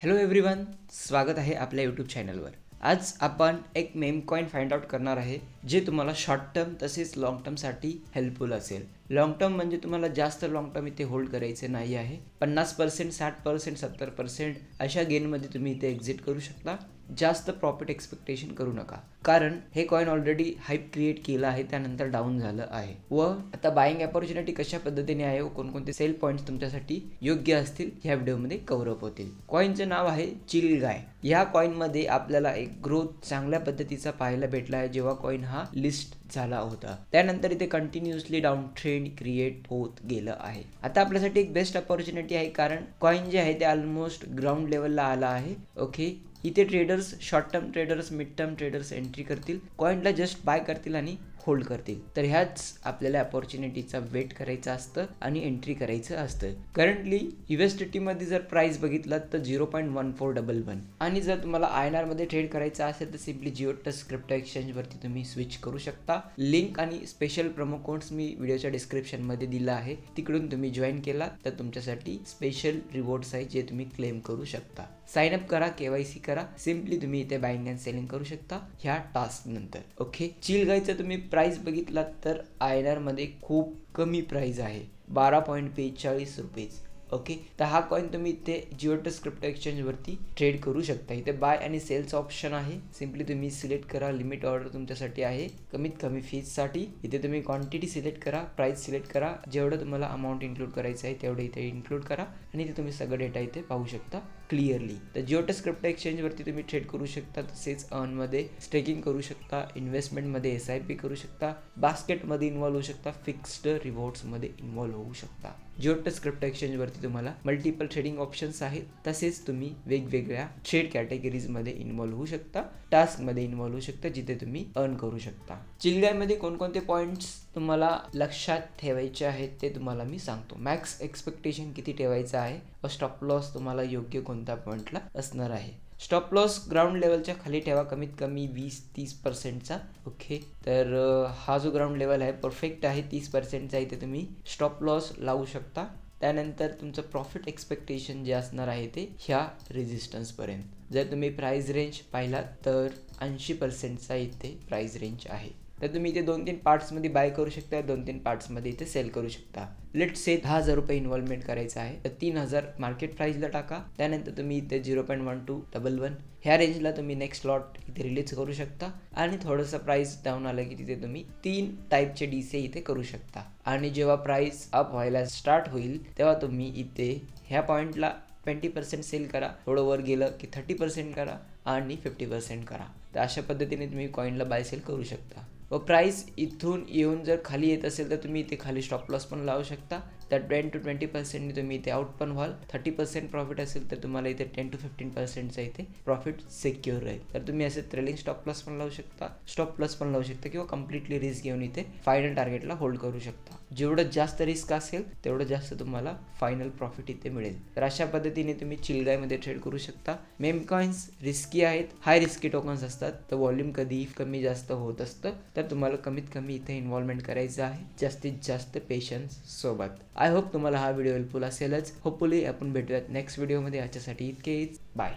Hello everyone, स्वागत आहे आपल्या यूट्यूब चॅनलवर। आज आपण एक मेम कॉइन फाइंड आउट करणार आहे जे तुम्हाला शॉर्ट टर्म तसेच लॉंग टर्मसाठी हेल्पफुल असेल। लॉंग टर्म म्हणजे तुम्हाला जास्त लॉंग टर्म इथे होल्ड करायचे नाही आहे। 50%, 60%, 70% अशा गेनमध्ये तुम्ही इथे एक्झिट करू शकता। जास्त प्रॉफिट एक्सपेक्टेशन करू नका, कारण हे कॉइन ऑलरेडी हाईप क्रिएट केलं आहे, त्यानंतर डाऊन झालं आहे। व आता बाईंग अपॉर्च्युनिटी कशा पद्धतीने आहे व कोणकोणते सेल पॉईंट्स तुमच्यासाठी योग्य असतील ह्या व्हिडिओमध्ये कव्हर अप होतील। कॉइनचं नाव आहे चिल गाय। ह्या कॉइनमध्ये आपल्याला एक ग्रोथ चांगल्या पद्धतीचा पाहायला भेटला आहे जेव्हा कॉइन हा लिस्ट झाला होता। त्यानंतर इथे कंटिन्युअसली डाऊन ट्रेंड क्रिएट होत गेलं आहे। आता आपल्यासाठी एक बेस्ट अपॉर्च्युनिटी आहे, कारण कॉइन जे आहे ते ऑलमोस्ट ग्राउंड लेवलला आला आहे। ओके, इथे traders, short term traders, mid term traders entry करतील, कॉइनला जस्ट बाय करतील आणि होल्ड करतील। तर ह्याच आपल्याला अपॉर्च्युनिटीचा वेट करायचा असतं आणि एंट्री करायचं असतं। करंटली USDT मध्ये जर प्राइस बघितला तर 0.1411 आणि जर तुम्हाला INR मध्ये ट्रेड करायचा असेल तर सिम्पली जिओटस क्रिप्टो एक्सचेंज वरती तुम्ही स्विच करू शकता। लिंक आणि स्पेशल प्रोमो कोड्स मी व्हिडिओच्या डिस्क्रिप्शन मध्ये दिला आहे, तिकडून तुम्ही जॉईन केला तर तुमच्यासाठी स्पेशल रिवॉर्ड्स आहे जे तुम्ही क्लेम करू शकता। साइन अप करा, KYC करा, सिम्पली तुम्ही इथे बाईंग अँड सेलिंग करू शकता ह्या टास्क नंतर। ओके, चिल गायचं तुम्ही प्राइस बघितला तर INR मध्ये खूप कमी प्राइस आहे, 12.42 रुपीज। ओके, तर हा कॉइन तुम्ही इथे जिओटस क्रिप्टो एक्सचेंज वरती ट्रेड करू शकता। इथे बाय आणि सेल्स ऑप्शन आहे, सिम्पली तुम्ही सिलेक्ट करा। लिमिट ऑर्डर तुमच्यासाठी आहे कमीत कमी फीज साठी। इथे तुम्ही क्वांटिटी सिलेक्ट करा, प्राइस सिलेक्ट करा, जेवढं तुम्हाला अमाऊंट इन्क्लूड करायचं आहे तेवढं इथे इन्क्लूड करा आणि इथे तुम्ही सगळं डेटा इथे पाहू शकता क्लिअरली। तर जिओटस क्रिप्टो एक्सचेंज वरती तुम्ही ट्रेड करू शकता, तसेच अर्न मध्ये स्टेकिंग करू शकता, इन्व्हेस्टमेंट मध्ये SIP करू शकता, बास्केट मध्ये इन्व्हॉल्व होऊ शकता, फिक्स्ड रिवॉर्ड्स मध्ये इन्व्हॉल्व होऊ शकता। जिओटस क्रिप्टो एक्सचेंज वरती तुम्हाला मल्टिपल ट्रेडिंग ऑप्शन्स आहेत, तसेच तुम्ही वेगवेगळ्या ट्रेड कॅटेगरीज मध्ये इन्व्हॉल्व होऊ शकता, टास्क मध्ये इन्व्हॉल्व होऊ शकता, जिथे तुम्ही अर्न करू शकता। चिलगाय मध्ये कोणकोणते पॉइंट्स तुम्हाला लक्षात ठेवायचे आहेत ते तुम्हाला मी सांगतो। मॅक्स एक्सपेक्टेशन किती ठेवायचं आहे व स्टॉप लॉस तुम्हाला योग्य कोणत्या पॉइंटला असणार आहे। स्टॉप लॉस ग्राउंड लेवलच्या खाली ठेवा, कमीत कमी 20-30%चा। ओके, तर हा जो ग्राउंड लेवल आहे परफेक्ट आहे, 30%चा इथे तुम्ही स्टॉप लॉस लावू शकता। त्यानंतर तुमचं प्रॉफिट एक्सपेक्टेशन जे असणार आहे ते ह्या रेजिस्टन्स पर्यंत। जर तुम्ही प्राइस रेंज पाहिला तर 80%चा इथे प्राइस रेंज आहे। तर तुम्ही इथे 2-3 पार्ट्समध्ये बाय करू शकता, 2-3 पार्ट्समध्ये इथे सेल करू शकता। लेट्स से 10,000 रुपये इन्व्हॉल्वमेंट करायचं आहे, तर 3,000 मार्केट प्राइसला टाका। त्यानंतर तुम्ही इथे 0.1211 ह्या रेंजला तुम्ही नेक्स्ट लॉट इथे रिलीज करू शकता आणि थोडंसं प्राइस डाऊन आलं की तिथे तुम्ही 3 टाईपचे DCA इथे करू शकता। आणि जेव्हा प्राइस अप व्हायला स्टार्ट होईल तेव्हा तुम्ही इथे ह्या पॉईंटला 20% सेल करा, थोडं वर गेलं की 30% करा आणि 50% करा। तर अशा पद्धतीने तुम्ही कॉइनला बाय सेल करू शकता। व प्राइस इथून येऊन जर खाली येत असेल तर तुम्ही इथे खाली स्टॉप लॉस पण लावू शकता। तर 10 to 20% तुम्ही इथे आउट पण व्हाल। 30% प्रॉफिट असेल तर तुम्हाला इथे 10 to 15%चा इथे प्रॉफिट सिक्युअर राहील। तर तुम्ही असे ट्रेलिंग स्टॉप लॉस पण लावू शकता, स्टॉप लॉस पण लावू शकता, किंवा कम्प्लिटली रिस्क घेऊन इथे फायनल टार्गेटला होल्ड करू शकता। जेवढं जास्त रिस्क असेल तेवढं जास्त तुम्हाला फायनल प्रॉफिट इथे मिळेल। तर अशा पद्धतीने तुम्ही चिलगायमध्ये ट्रेड करू शकता। मेम कॉइन्स रिस्की आहेत, हाय रिस्की टोकन्स असतात, तर व्हॉल्यूम कधी कमी जास्त होत असतं। तर तुम्हाला कमीत कमी इथे इन्व्हॉल्वमेंट करायचं आहे, जास्तीत जास्त पेशन्स सोबत। आय होप तुम्हाला हा व्हिडिओ हेल्पफुल असेलच। होपफुली आपण भेटूयात नेक्स्ट व्हिडिओमध्ये। याच्यासाठी इतकेच, बाय।